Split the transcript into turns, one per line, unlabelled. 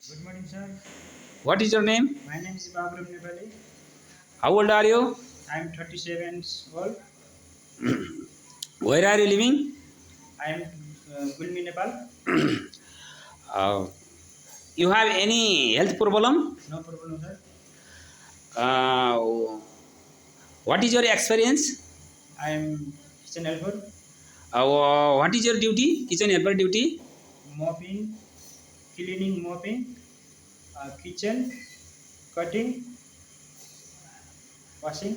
Good morning, sir.
What is your name?
My name is Babram Nepali.
How old are you?
I am 37 years old.
Where are you living?
I am Gulmi, Nepal.
Uh, you have any health problem?
No problem, sir.
Uh, what is your experience?
I am kitchen helper,
What is your duty? Kitchen helper duty?
mopping, cleaning, mopping, kitchen, cutting, washing.